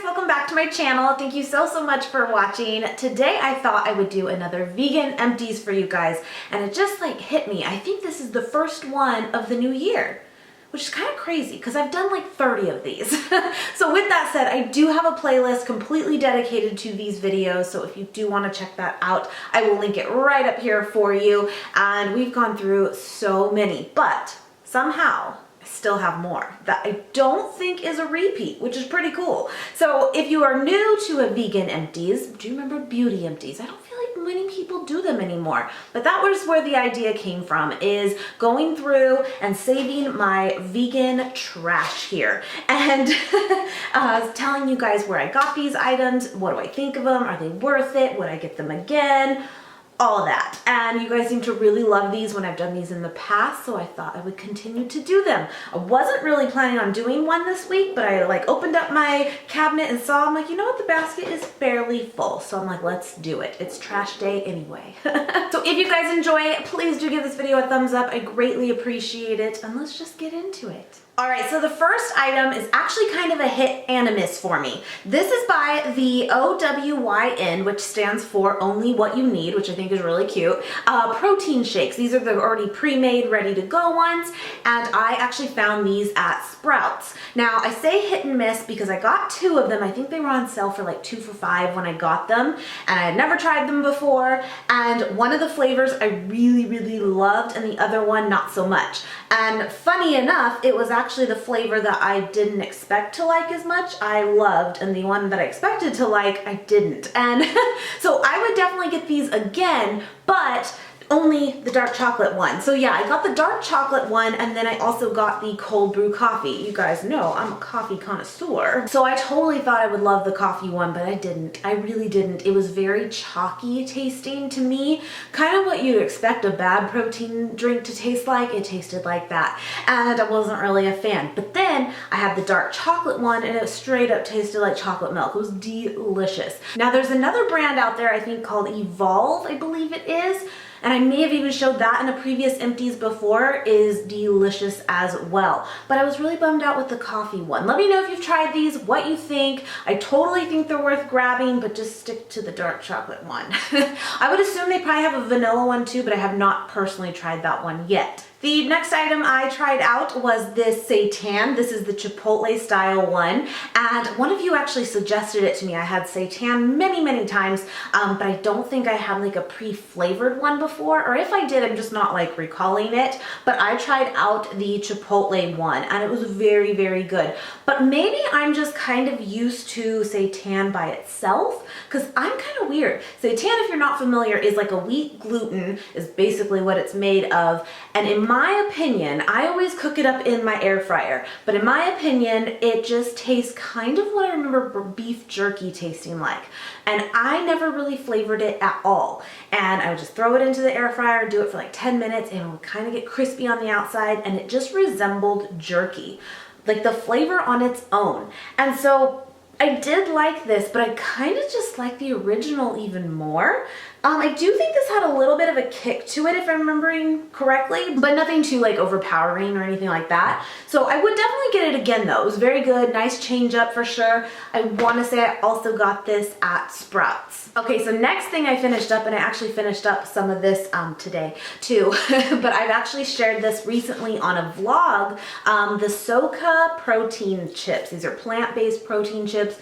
welcome back to my channel. Thank you so much for watching. Today I thought I would do another vegan empties for you guys, and it just like hit me. I think this is the first one of the new year, which is kind of crazy because I've done like 30 of these. So with that said, I do have a playlist completely dedicated to these videos, so if you do want to check that out, I will link it right up here for you. And we've gone through so many, but somehow I still have more that I don't think is a repeat, which is pretty cool. So if you are new to a vegan empties, do you remember beauty empties? I don't feel like many people do them anymore, but that was where the idea came from, is going through and saving my vegan trash here and telling you guys where I got these items, what do I think of them, are they worth it, would I get them again, all of that. And you guys seem to really love these when I've done these in the past, so I thought I would continue to do them. I wasn't really planning on doing one this week, but I like opened up my cabinet and saw, I'm like, you know what, the basket is fairly full, so I'm like, let's do it. It's trash day anyway. So if you guys enjoy, please do give this video a thumbs up. I greatly appreciate it, and let's just get into it. All right, so the first item is actually kind of a hit and a miss for me. This is by the OWYN, which stands for Only What You Need, which I think is really cute. Protein shakes. These are the already pre-made, ready to go ones, and I actually found these at Sprouts. Now, I say hit and miss because I got two of them. I think they were on sale for like 2 for $5 when I got them, and I had never tried them before, and one of the flavors I really loved, and the other one not so much. And funny enough, it was actually the flavor that I didn't expect to like as much, I loved, and the one that I expected to like, I didn't. And so I would definitely get these again, but only the dark chocolate one. So yeah, I got the dark chocolate one, and then I also got the cold brew coffee. You guys know I'm a coffee connoisseur. So I totally thought I would love the coffee one, but I didn't. I really didn't. It was very chalky tasting to me. Kind of what you'd expect a bad protein drink to taste like. It tasted like that. And I wasn't really a fan. But then I had the dark chocolate one, and it straight up tasted like chocolate milk. It was delicious. Now there's another brand out there, I think called Evolve, I believe it is. And I may have even showed that in a previous empties before, is delicious as well. But I was really bummed out with the coffee one. Let me know if you've tried these, what you think. I totally think they're worth grabbing, but just stick to the dark chocolate one. I would assume they probably have a vanilla one too, but I have not personally tried that one yet. The next item I tried out was this Seitan. This is the Chipotle style one, and one of you actually suggested it to me. I had Seitan many times, but I don't think I had like a pre-flavored one before, or if I did, I'm just not like recalling it. But I tried out the Chipotle one, and it was very good. But maybe I'm just kind of used to Seitan by itself, because I'm kind of weird. Seitan, if you're not familiar, is like a wheat gluten, is basically what it's made of, and in my opinion, I always cook it up in my air fryer, but in my opinion, it just tastes kind of what I remember beef jerky tasting like. And I never really flavored it at all. And I would just throw it into the air fryer, do it for like 10 minutes, and it would kind of get crispy on the outside, and it just resembled jerky, like the flavor on its own. And so I did like this, but I kind of just like the original even more. I do think this had a little bit of a kick to it, if I'm remembering correctly, but nothing too like overpowering or anything like that. So I would definitely get it again though. It was very good, nice change up for sure. I want to say I also got this at Sprouts. Okay, so next thing I finished up, and I actually finished up some of this today too, but I've actually shared this recently on a vlog, the Soka protein chips. These are plant-based protein chips.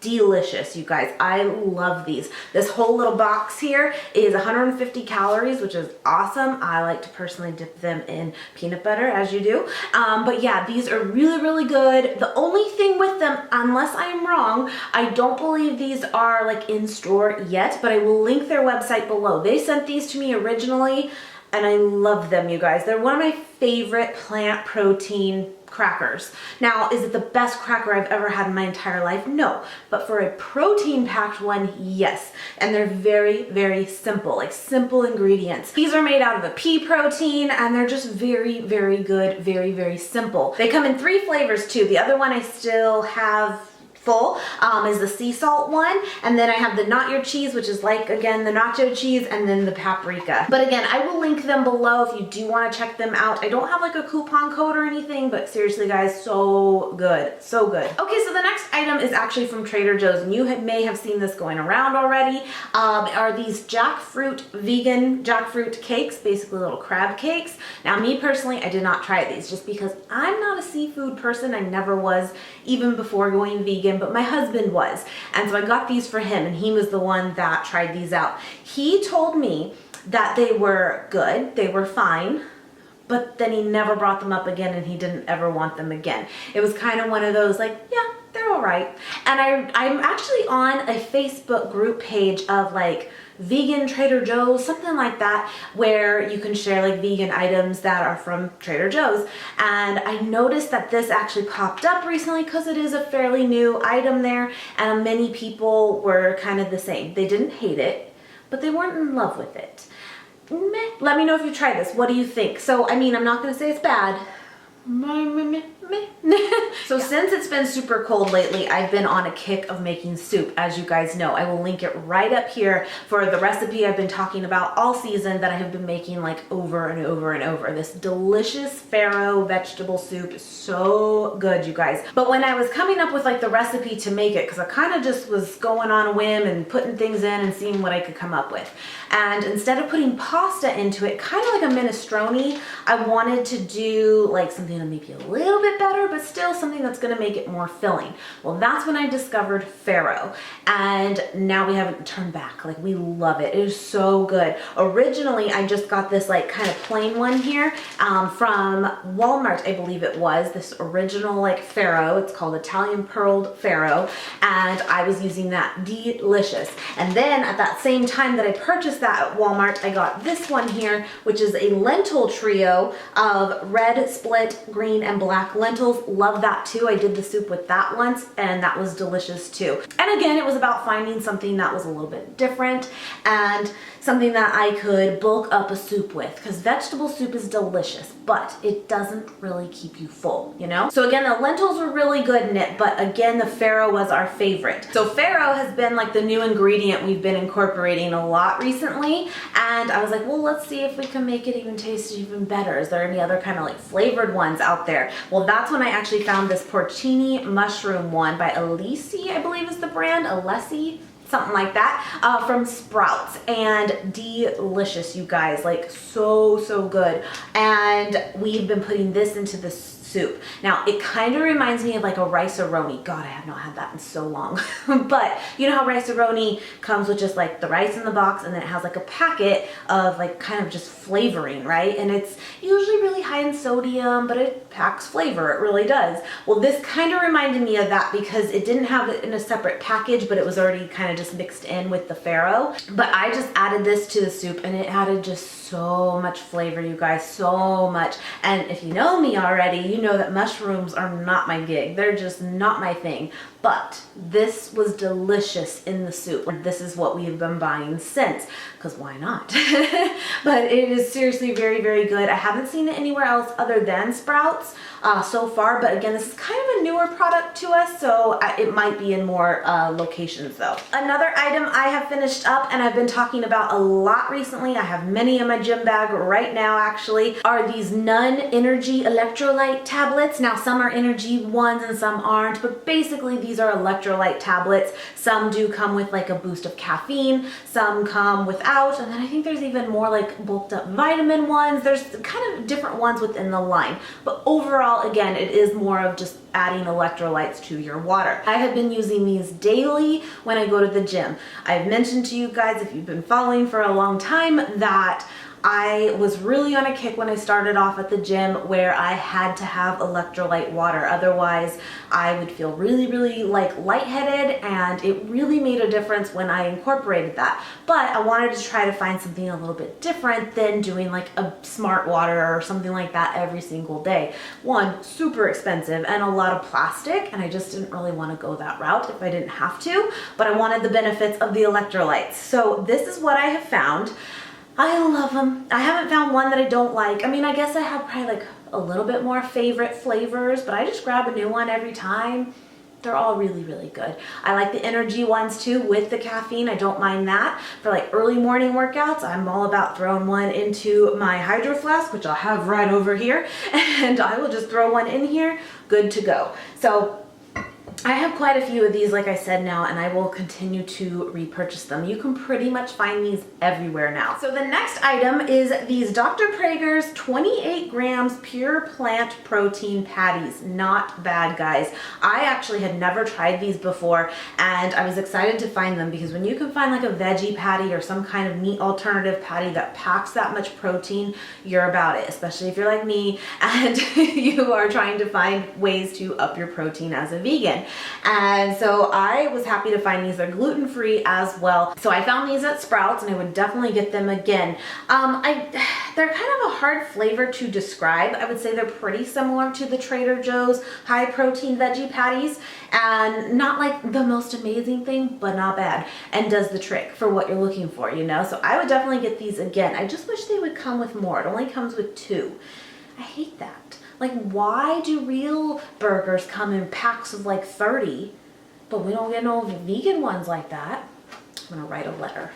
Delicious, you guys. I love these. This whole little box here is 150 calories, which is awesome. I like to personally dip them in peanut butter, as you do. But yeah, these are really good. The only thing with them, unless I'm wrong, I don't believe these are like in store yet, but I will link their website below. They sent these to me originally, and I love them, you guys. They're one of my favorite plant protein crackers. Now, is it the best cracker I've ever had in my entire life? No. But for a protein-packed one, yes. And they're very simple, like simple ingredients. These are made out of a pea protein, and they're just very good, very simple. They come in 3 flavors too. The other one I still have full is the sea salt one, and then I have the not your cheese, which is like, again, the nacho cheese, and then the paprika. But again, I will link them below if you do want to check them out. I don't have like a coupon code or anything, but seriously guys, so good, so good. Okay, so the next item is actually from Trader Joe's, and you may have seen this going around already. Are these vegan jackfruit cakes, basically little crab cakes. Now me personally, I did not try these just because I'm not a seafood person. I never was, even before going vegan, but my husband was. And so I got these for him, and he was the one that tried these out. He told me that they were good, they were fine, but then he never brought them up again, and he didn't ever want them again. It was kind of one of those like, yeah, they're all right. And I'm actually on a Facebook group page of like vegan Trader Joe's, something like that, where you can share like vegan items that are from Trader Joe's. And I noticed that this actually popped up recently because it is a fairly new item there, and many people were kind of the same. They didn't hate it, but they weren't in love with it. Meh. Let me know if you try this. What do you think? So, I mean, I'm not going to say it's bad. So since it's been super cold lately, I've been on a kick of making soup, as you guys know. I will link it right up here for the recipe I've been talking about all season that I have been making like over and over and over. This delicious farro vegetable soup is so good, you guys. But when I was coming up with like the recipe to make it, because I kind of just was going on a whim and putting things in and seeing what I could come up with. And instead of putting pasta into it, kind of like a minestrone, I wanted to do like something that maybe a little bit better, but still something that's gonna make it more filling. Well, that's when I discovered farro, and now we haven't turned back. Like, we love it. It is so good. Originally, I just got this like kind of plain one here from Walmart, I believe it was, this original like farro. It's called Italian pearled farro, and I was using that. Delicious. And then at that same time that I purchased that at Walmart, I got this one here, which is a lentil trio of red, split, green, and black lentils. Love that too. I did the soup with that once, and that was delicious too. And again, it was about finding something that was a little bit different and something that I could bulk up a soup with, because vegetable soup is delicious, but it doesn't really keep you full, you know? So again, the lentils were really good in it, but again, the farro was our favorite. So farro has been like the new ingredient we've been incorporating a lot recently, and I was like, well, let's see if we can make it even taste even better. Is there any other kind of like flavored ones out there? Well, that's when I actually found this porcini mushroom one by Alessi, I believe is the brand, Alessi, something like that, from Sprouts, and delicious, you guys, like so good. And we've been putting this into the soup. Now, it kind of reminds me of like a rice-a-roni. God, I have not had that in so long. But you know how rice-a-roni comes with just like the rice in the box, and then it has like a packet of like kind of just flavoring, right? And it's usually really high in sodium, but it packs flavor. It really does. Well, this kind of reminded me of that because it didn't have it in a separate package, but it was already kind of just mixed in with the farro. But I just added this to the soup, and it added just so much flavor, you guys, so much. And if you know me already, you know that mushrooms are not my gig. They're just not my thing. But this was delicious in the soup. This is what we have been buying since, because why not? But it is seriously very good. I haven't seen it anywhere else other than Sprouts so far, but again, this is kind of a newer product to us, so it might be in more locations though. Another item I have finished up and I've been talking about a lot recently, I have many in my gym bag right now actually, are these Nun Energy Electrolyte tablets. Now, some are energy ones and some aren't, but basically these are electrolyte tablets. Some do come with like a boost of caffeine, some come without, and then I think there's even more like bulked up vitamin ones. There's kind of different ones within the line, but overall, again, it is more of just adding electrolytes to your water. I have been using these daily when I go to the gym. I've mentioned to you guys, if you've been following for a long time, that I was really on a kick when I started off at the gym where I had to have electrolyte water. Otherwise, I would feel really like lightheaded, and it really made a difference when I incorporated that. But I wanted to try to find something a little bit different than doing like a smart water or something like that every single day. One, super expensive and a lot of plastic, and I just didn't really want to go that route if I didn't have to, but I wanted the benefits of the electrolytes. So this is what I have found. I love them. I haven't found one that I don't like. I mean, I guess I have probably like a little bit more favorite flavors, but I just grab a new one every time. They're all really, really good. I like the energy ones too with the caffeine. I don't mind that. For like early morning workouts, I'm all about throwing one into my hydro flask, which I'll have right over here. And I will just throw one in here, good to go. So I have quite a few of these, like I said now, and I will continue to repurchase them. You can pretty much find these everywhere now. So the next item is these Dr. Praeger's 28 grams pure plant protein patties. Not bad, guys. I actually had never tried these before, and I was excited to find them because when you can find like a veggie patty or some kind of meat alternative patty that packs that much protein, you're about it, especially if you're like me and you are trying to find ways to up your protein as a vegan. And so I was happy to find these. They're gluten-free as well. So I found these at Sprouts and I would definitely get them again. They're kind of a hard flavor to describe. I would say they're pretty similar to the Trader Joe's high protein veggie patties, and not like the most amazing thing, but not bad, and does the trick for what you're looking for, you know? So I would definitely get these again. I just wish they would come with more. It only comes with 2. I hate that. Like, why do real burgers come in packs of like 30, but we don't get no vegan ones like that? I'm gonna write a letter.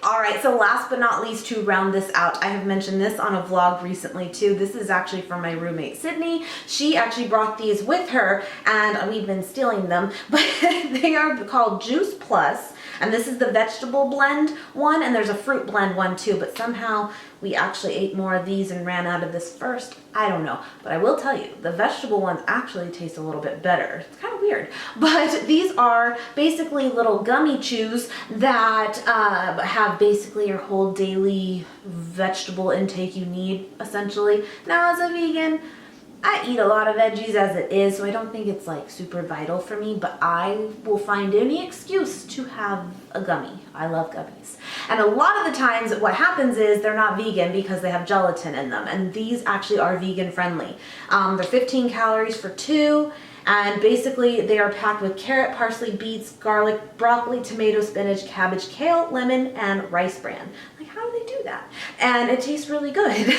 All right, so last but not least, to round this out, I have mentioned this on a vlog recently too. This is actually from my roommate, Sydney. She actually brought these with her and we've been stealing them, but they are called Juice Plus. And this is the vegetable blend one, and there's a fruit blend one too, but somehow we actually ate more of these and ran out of this first. I don't know, but I will tell you, the vegetable ones actually taste a little bit better. It's kind of weird, but these are basically little gummy chews that have basically your whole daily vegetable intake you need, essentially. Now, as a vegan, I eat a lot of veggies as it is, so I don't think it's like super vital for me, but I will find any excuse to have a gummy. I love gummies. And a lot of the times what happens is they're not vegan because they have gelatin in them, and these actually are vegan friendly. They're 15 calories for 2, and basically they are packed with carrot, parsley, beets, garlic, broccoli, tomato, spinach, cabbage, kale, lemon, and rice bran. Like, how do they do that? And it tastes really good.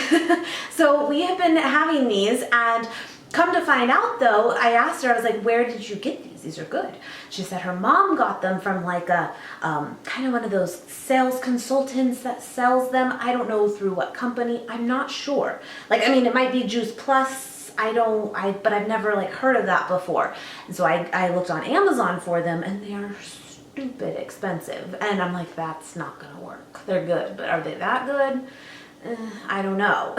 So we have been having these, and come to find out though, I asked her, I was like, where did you get these? These are good. She said her mom got them from like a kind of one of those sales consultants that sells them. I don't know through what company. I'm not sure. Like, I mean, it might be Juice Plus. But I've never like heard of that before. And so I looked on Amazon for them, and they are stupid expensive. And I'm like, that's not gonna work. They're good, but are they that good? I don't know.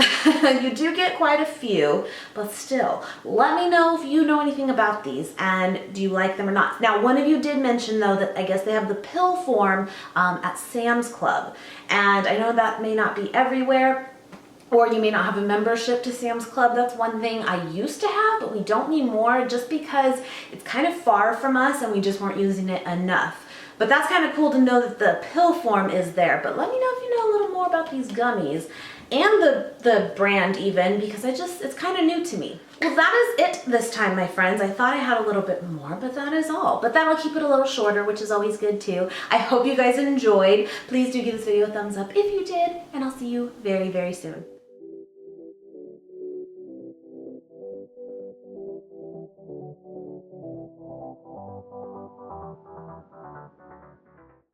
You do get quite a few, but still, let me know if you know anything about these and do you like them or not. Now, one of you did mention though that I guess they have the pill form at Sam's Club, and I know that may not be everywhere, or you may not have a membership to Sam's Club. That's one thing I used to have, but we don't need more just because it's kind of far from us and we just weren't using it enough. But that's kind of cool to know that the pill form is there. But let me know if you know a little more about these gummies and the brand even, because it's kind of new to me. Well, that is it this time, my friends. I thought I had a little bit more, but that is all. But that'll keep it a little shorter, which is always good too. I hope you guys enjoyed. Please do give this video a thumbs up if you did, and I'll see you very, very soon.